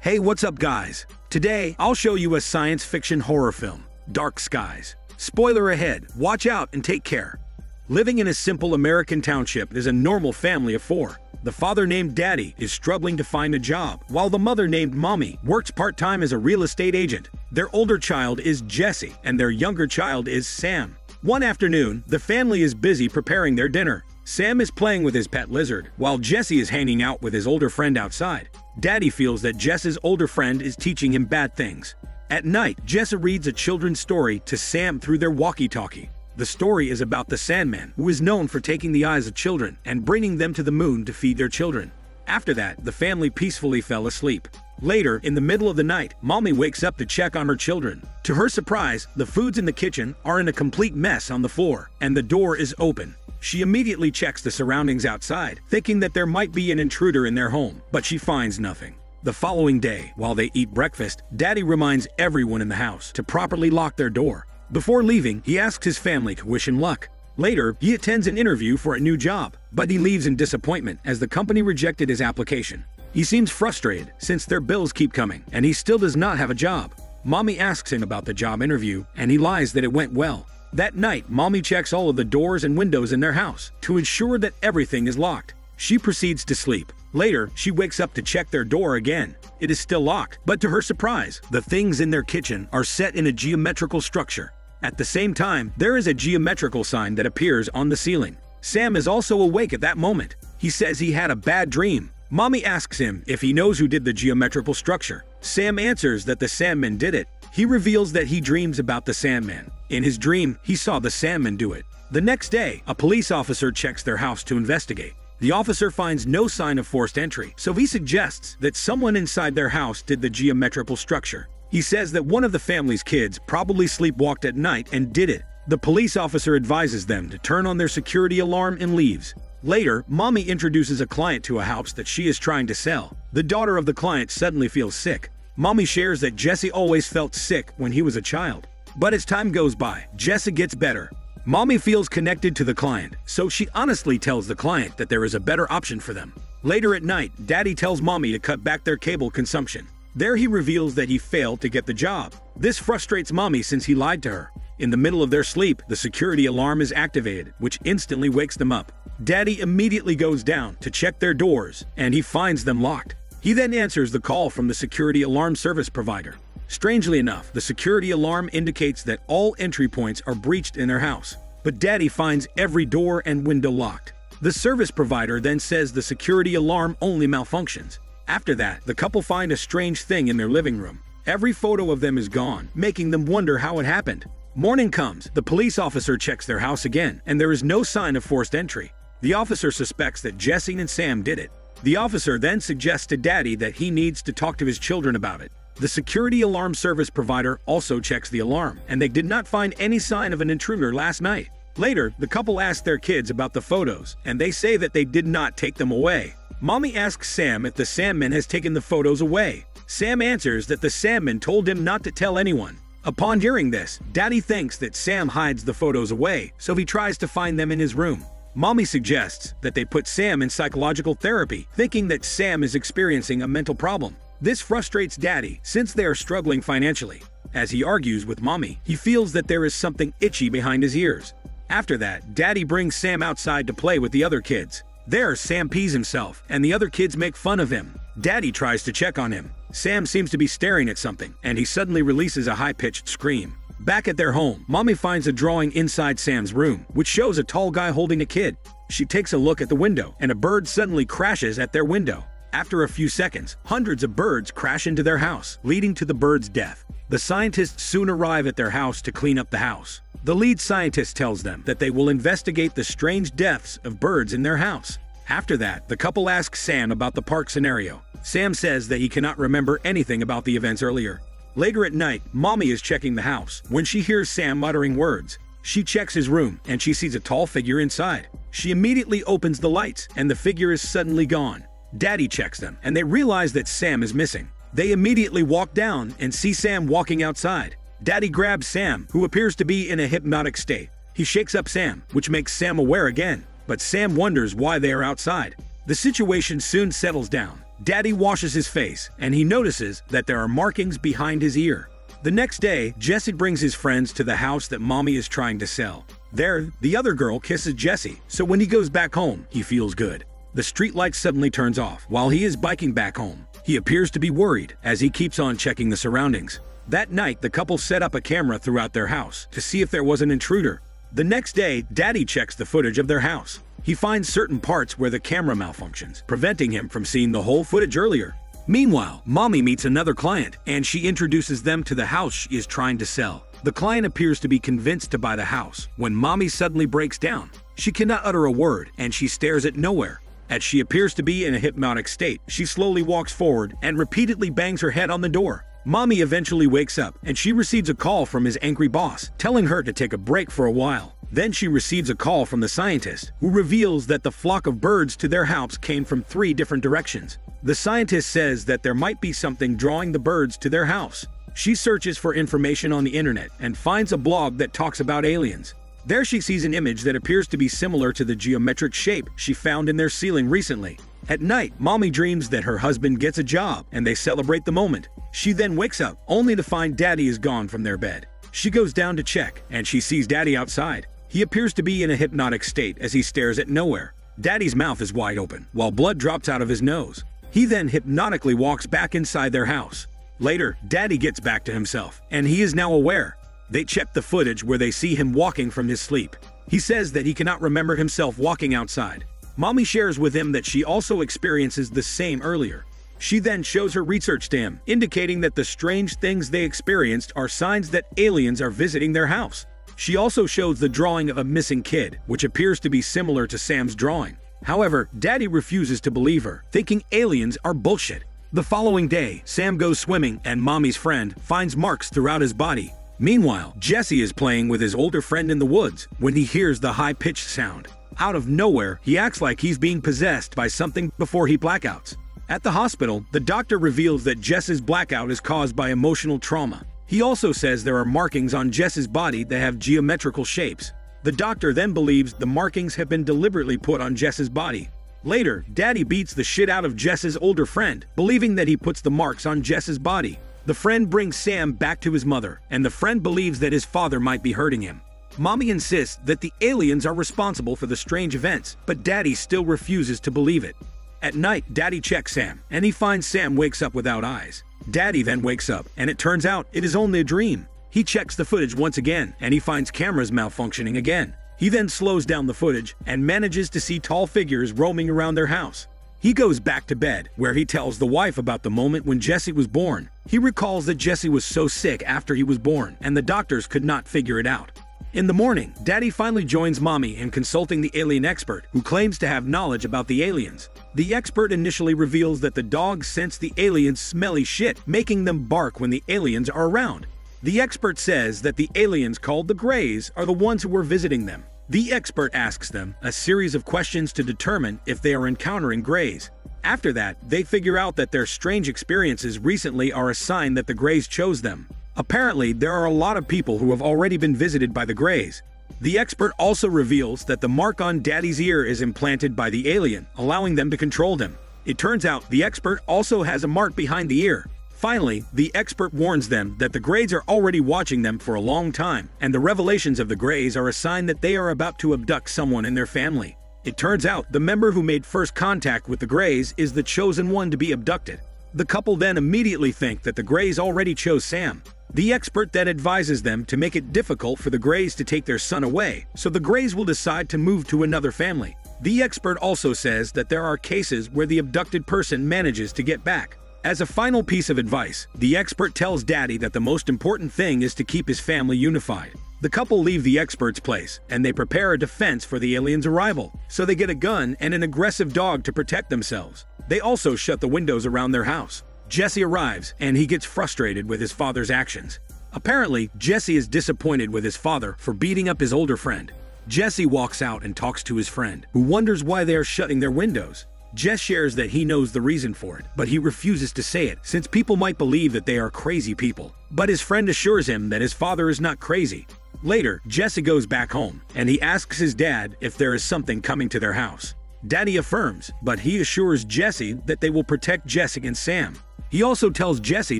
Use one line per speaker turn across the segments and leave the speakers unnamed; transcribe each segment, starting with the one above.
Hey, what's up guys? Today, I'll show you a science fiction horror film, Dark Skies. Spoiler ahead, watch out and take care. Living in a simple American township is a normal family of four. The father named Daddy is struggling to find a job, while the mother named Mommy works part-time as a real estate agent. Their older child is Jesse, and their younger child is Sam. One afternoon, the family is busy preparing their dinner. Sam is playing with his pet lizard, while Jesse is hanging out with his older friend outside. Daddy feels that Jess's older friend is teaching him bad things. At night, Jesse reads a children's story to Sam through their walkie-talkie. The story is about the Sandman, who is known for taking the eyes of children and bringing them to the moon to feed their children. After that, the family peacefully fell asleep. Later, in the middle of the night, Mommy wakes up to check on her children. To her surprise, the foods in the kitchen are in a complete mess on the floor, and the door is open. She immediately checks the surroundings outside, thinking that there might be an intruder in their home, but she finds nothing. The following day, while they eat breakfast, Daddy reminds everyone in the house to properly lock their door. Before leaving, he asks his family to wish him luck. Later, he attends an interview for a new job, but he leaves in disappointment as the company rejected his application. He seems frustrated since their bills keep coming, and he still does not have a job. Mommy asks him about the job interview, and he lies that it went well. That night, Mommy checks all of the doors and windows in their house to ensure that everything is locked. She proceeds to sleep. Later, she wakes up to check their door again. It is still locked, but to her surprise, the things in their kitchen are set in a geometrical structure. At the same time, there is a geometrical sign that appears on the ceiling. Sam is also awake at that moment. He says he had a bad dream. Mommy asks him if he knows who did the geometrical structure. Sam answers that the Sandman did it. He reveals that he dreams about the Sandman. In his dream, he saw the Sandman do it. The next day, a police officer checks their house to investigate. The officer finds no sign of forced entry, so he suggests that someone inside their house did the geometrical structure. He says that one of the family's kids probably sleepwalked at night and did it. The police officer advises them to turn on their security alarm and leaves. Later, Mommy introduces a client to a house that she is trying to sell. The daughter of the client suddenly feels sick. Mommy shares that Jesse always felt sick when he was a child. But as time goes by, Jesse gets better. Mommy feels connected to the client, so she honestly tells the client that there is a better option for them. Later at night, Daddy tells Mommy to cut back their cable consumption. There he reveals that he failed to get the job. This frustrates Mommy since he lied to her. In the middle of their sleep, the security alarm is activated, which instantly wakes them up. Daddy immediately goes down to check their doors, and he finds them locked. He then answers the call from the security alarm service provider. Strangely enough, the security alarm indicates that all entry points are breached in their house, but Daddy finds every door and window locked. The service provider then says the security alarm only malfunctions. After that, the couple find a strange thing in their living room. Every photo of them is gone, making them wonder how it happened. Morning comes, the police officer checks their house again, and there is no sign of forced entry. The officer suspects that Jesse and Sam did it. The officer then suggests to Daddy that he needs to talk to his children about it. The security alarm service provider also checks the alarm, and they did not find any sign of an intruder last night. Later, the couple asks their kids about the photos, and they say that they did not take them away. Mommy asks Sam if the Sandman has taken the photos away. Sam answers that the Sandman told him not to tell anyone. Upon hearing this, Daddy thinks that Sam hides the photos away, so he tries to find them in his room. Mommy suggests that they put Sam in psychological therapy, thinking that Sam is experiencing a mental problem. This frustrates Daddy since they are struggling financially. As he argues with Mommy, he feels that there is something itchy behind his ears. After that, Daddy brings Sam outside to play with the other kids. There, Sam pees himself, and the other kids make fun of him. Daddy tries to check on him. Sam seems to be staring at something, and he suddenly releases a high-pitched scream. Back at their home, Mommy finds a drawing inside Sam's room, which shows a tall guy holding a kid. She takes a look at the window, and a bird suddenly crashes at their window. After a few seconds, hundreds of birds crash into their house, leading to the bird's death. The scientists soon arrive at their house to clean up the house. The lead scientist tells them that they will investigate the strange deaths of birds in their house. After that, the couple asks Sam about the park scenario. Sam says that he cannot remember anything about the events earlier. Later at night, Mommy is checking the house when she hears Sam muttering words. She checks his room, and she sees a tall figure inside. She immediately opens the lights, and the figure is suddenly gone. Daddy checks them, and they realize that Sam is missing. They immediately walk down and see Sam walking outside. Daddy grabs Sam, who appears to be in a hypnotic state. He shakes up Sam, which makes Sam aware again, but Sam wonders why they are outside. The situation soon settles down. Daddy washes his face, and he notices that there are markings behind his ear. The next day, Jesse brings his friends to the house that Mommy is trying to sell. There, the other girl kisses Jesse, so when he goes back home, he feels good. The streetlight suddenly turns off while he is biking back home. He appears to be worried as he keeps on checking the surroundings. That night, the couple set up a camera throughout their house to see if there was an intruder. The next day, Daddy checks the footage of their house. He finds certain parts where the camera malfunctions, preventing him from seeing the whole footage earlier. Meanwhile, Mommy meets another client, and she introduces them to the house she is trying to sell. The client appears to be convinced to buy the house, when Mommy suddenly breaks down. She cannot utter a word, and she stares at nowhere. As she appears to be in a hypnotic state, she slowly walks forward and repeatedly bangs her head on the door. Mommy eventually wakes up, and she receives a call from his angry boss, telling her to take a break for a while. Then she receives a call from the scientist, who reveals that the flock of birds to their house came from 3 different directions. The scientist says that there might be something drawing the birds to their house. She searches for information on the internet and finds a blog that talks about aliens. There she sees an image that appears to be similar to the geometric shape she found in their ceiling recently. At night, Mommy dreams that her husband gets a job, and they celebrate the moment. She then wakes up, only to find Daddy is gone from their bed. She goes down to check, and she sees Daddy outside. He appears to be in a hypnotic state as he stares at nowhere. Daddy's mouth is wide open, while blood drops out of his nose. He then hypnotically walks back inside their house. Later, Daddy gets back to himself, and he is now aware. They check the footage where they see him walking from his sleep. He says that he cannot remember himself walking outside. Mommy shares with him that she also experiences the same earlier. She then shows her research to him, indicating that the strange things they experienced are signs that aliens are visiting their house. She also shows the drawing of a missing kid, which appears to be similar to Sam's drawing. However, Daddy refuses to believe her, thinking aliens are bullshit. The following day, Sam goes swimming, and Mommy's friend finds marks throughout his body. Meanwhile, Jesse is playing with his older friend in the woods when he hears the high-pitched sound. Out of nowhere, he acts like he's being possessed by something before he blackouts. At the hospital, the doctor reveals that Jess's blackout is caused by emotional trauma. He also says there are markings on Jess's body that have geometrical shapes. The doctor then believes the markings have been deliberately put on Jess's body. Later, Daddy beats the shit out of Jess's older friend, believing that he puts the marks on Jess's body. The friend brings Sam back to his mother, and the friend believes that his father might be hurting him. Mommy insists that the aliens are responsible for the strange events, but Daddy still refuses to believe it. At night, Daddy checks Sam, and he finds Sam wakes up without eyes. Daddy then wakes up, and it turns out it is only a dream. He checks the footage once again, and he finds cameras malfunctioning again. He then slows down the footage and manages to see tall figures roaming around their house. He goes back to bed, where he tells the wife about the moment when Jesse was born. He recalls that Jesse was so sick after he was born, and the doctors could not figure it out. In the morning, Daddy finally joins Mommy in consulting the alien expert, who claims to have knowledge about the aliens. The expert initially reveals that the dogs sense the aliens' smelly shit, making them bark when the aliens are around. The expert says that the aliens called the Greys are the ones who were visiting them. The expert asks them a series of questions to determine if they are encountering Greys. After that, they figure out that their strange experiences recently are a sign that the Greys chose them. Apparently, there are a lot of people who have already been visited by the Greys. The expert also reveals that the mark on Daddy's ear is implanted by the alien, allowing them to control them. It turns out the expert also has a mark behind the ear. Finally, the expert warns them that the Greys are already watching them for a long time, and the revelations of the Greys are a sign that they are about to abduct someone in their family. It turns out the member who made first contact with the Greys is the chosen one to be abducted. The couple then immediately think that the Greys already chose Sam. The expert then advises them to make it difficult for the Greys to take their son away, so the Greys will decide to move to another family. The expert also says that there are cases where the abducted person manages to get back. As a final piece of advice, the expert tells Daddy that the most important thing is to keep his family unified. The couple leave the expert's place, and they prepare a defense for the aliens' arrival, so they get a gun and an aggressive dog to protect themselves. They also shut the windows around their house. Jesse arrives, and he gets frustrated with his father's actions. Apparently, Jesse is disappointed with his father for beating up his older friend. Jesse walks out and talks to his friend, who wonders why they are shutting their windows. Jess shares that he knows the reason for it, but he refuses to say it since people might believe that they are crazy people. But his friend assures him that his father is not crazy. Later, Jesse goes back home, and he asks his dad if there is something coming to their house. Daddy affirms, but he assures Jesse that they will protect Jesse and Sam. He also tells Jesse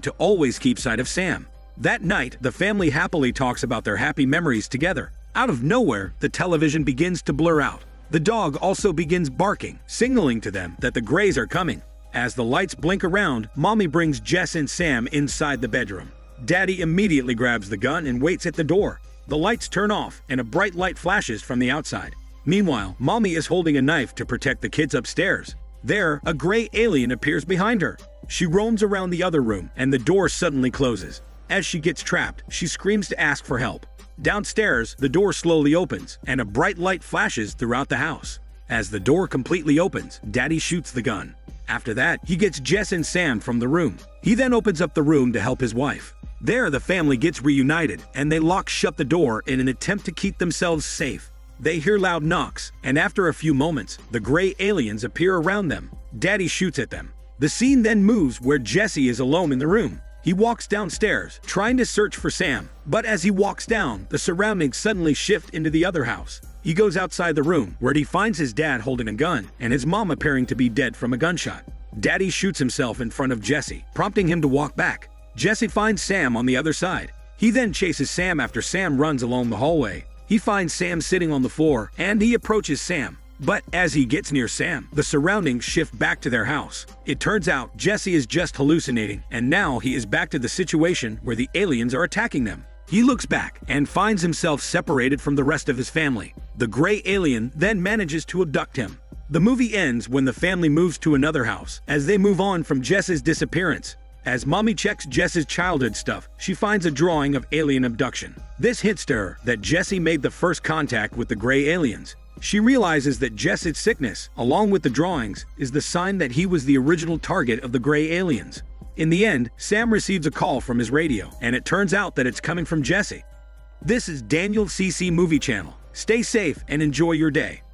to always keep sight of Sam. That night, the family happily talks about their happy memories together. Out of nowhere, the television begins to blur out. The dog also begins barking, signaling to them that the Greys are coming. As the lights blink around, Mommy brings Jess and Sam inside the bedroom. Daddy immediately grabs the gun and waits at the door. The lights turn off and a bright light flashes from the outside. Meanwhile, Mommy is holding a knife to protect the kids upstairs. There, a gray alien appears behind her. She roams around the other room and the door suddenly closes. As she gets trapped, she screams to ask for help. Downstairs, the door slowly opens and a bright light flashes throughout the house. As the door completely opens, Daddy shoots the gun. After that, he gets Jess and Sam from the room. He then opens up the room to help his wife. There, the family gets reunited and they lock shut the door in an attempt to keep themselves safe. They hear loud knocks, and after a few moments, the gray aliens appear around them. Daddy shoots at them. The scene then moves where Jesse is alone in the room. He walks downstairs, trying to search for Sam, but as he walks down, the surroundings suddenly shift into the other house. He goes outside the room, where he finds his dad holding a gun, and his mom appearing to be dead from a gunshot. Daddy shoots himself in front of Jesse, prompting him to walk back. Jesse finds Sam on the other side. He then chases Sam after Sam runs along the hallway. He finds Sam sitting on the floor, and he approaches Sam. But as he gets near Sam, the surroundings shift back to their house. It turns out Jesse is just hallucinating, and now he is back to the situation where the aliens are attacking them. He looks back and finds himself separated from the rest of his family. The gray alien then manages to abduct him. The movie ends when the family moves to another house, as they move on from Jess's disappearance. As Mommy checks Jess's childhood stuff, she finds a drawing of alien abduction. This hints to her that Jesse made the first contact with the gray aliens. She realizes that Jess's sickness, along with the drawings, is the sign that he was the original target of the gray aliens. In the end, Sam receives a call from his radio, and it turns out that it's coming from Jesse. This is Daniel CC Movie Channel. Stay safe and enjoy your day.